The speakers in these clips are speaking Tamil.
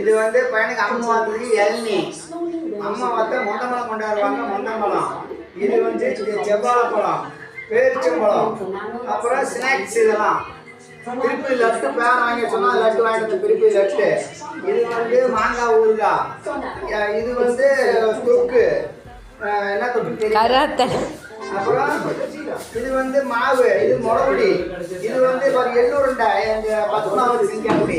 இது வந்து பையனுக்கு அம்மா வாத்துக்கு இளநீ, அம்மா வாத்த மொந்தம்பழம் கொண்டாடுவாங்க. மொந்தம்பழம் இது வந்து செவ்வாழைப்பழம், பேரிச்சம்பழம், அப்புறம் ஸ்நாக்ஸ். இதெல்லாம் திருப்பி லட்டு பேன் வாங்கி சொன்னால் லட்டு வாங்கிட்டு திருப்பி லட்டு. இது வந்து மாங்காய் ஊறுகாய், இது வந்து தொக்கு, என்ன தொக்கு தெரியும். அப்புறம் இது வந்து மாவு, இது முளகுடி, இது வந்து ஒரு எள்ளுருண்டை எங்கள் பத்மாவதி செஞ்சாப்படி.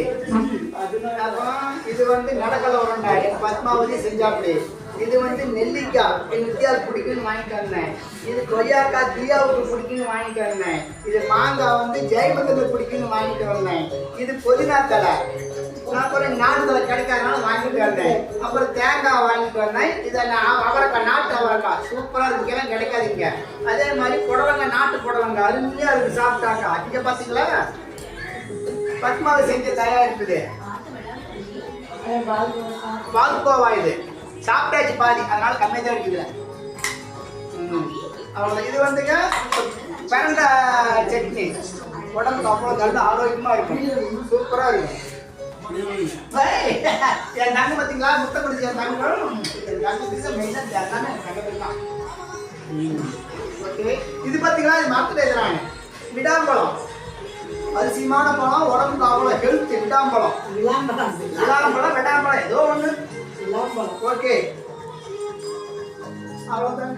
அப்புறம் இது வந்து நடக்கலை உருண்டை எங்கள் பத்மாவதி செஞ்சாப்படி. இது வந்து நெல்லிக்காய் எங்கள் வித்தியாவுக்கு பிடிக்குன்னு வாங்கிட்டு வந்தேன். இது கொய்யாக்காய் தியாவுக்கு பிடிக்குன்னு வாங்கிட்டு வந்தேன். இது மாங்காய் வந்து ஜெயமந்தத்துக்கு பிடிக்குன்னு வாங்கிட்டு வந்தேன். இது புதினா தலை, அப்புறம் நாட்டு தலை கிடைக்காதனால வாங்கிட்டு வந்தேன். அப்புறம் தேங்காய் வாங்கிட்டு வந்தேன். இதை அவரைக்காய், நாட்டு அவரைக்காய் சூப்பராக இருக்குக்கெல்லாம் கிடைக்காதீங்க. அதே மாதிரி புடலங்க, நாட்டு புடலங்க அருமையாக இருக்குது சாப்பிட்டாக்கா. இங்கே பார்த்தீங்களா பத்மாவை செஞ்சு தயாரிப்புது பால்கோவா. இது சாப்பிட்டாச்சு பாதி, அதனால கம்மியாக தான் இருக்குது. அவ்வளோதான். இது வந்துங்க பிரண்டை சட்னி, உடம்புக்கு அவ்வளோ நல்ல ஆரோக்கியமாக இருக்கும், சூப்பராக இருக்கும். என் தங்க பார்த்தீங்களா முட்டை குடிச்ச தங்கம், என் தங்க மெயினாக எல்லாமே தங்க தான். ஓகே, இது பார்த்தீங்களா இது மரத்தில் எழுதுறாங்க விடாம்பழம், அரிசியமான பழம், உடம்புக்கு அவ்வளோ ஹெல்த். விடாம்பழம், விடாம்பழம், விடாம்பழம் ஏதோ ஒன்று. ஓகே, அவ்வளோதான்.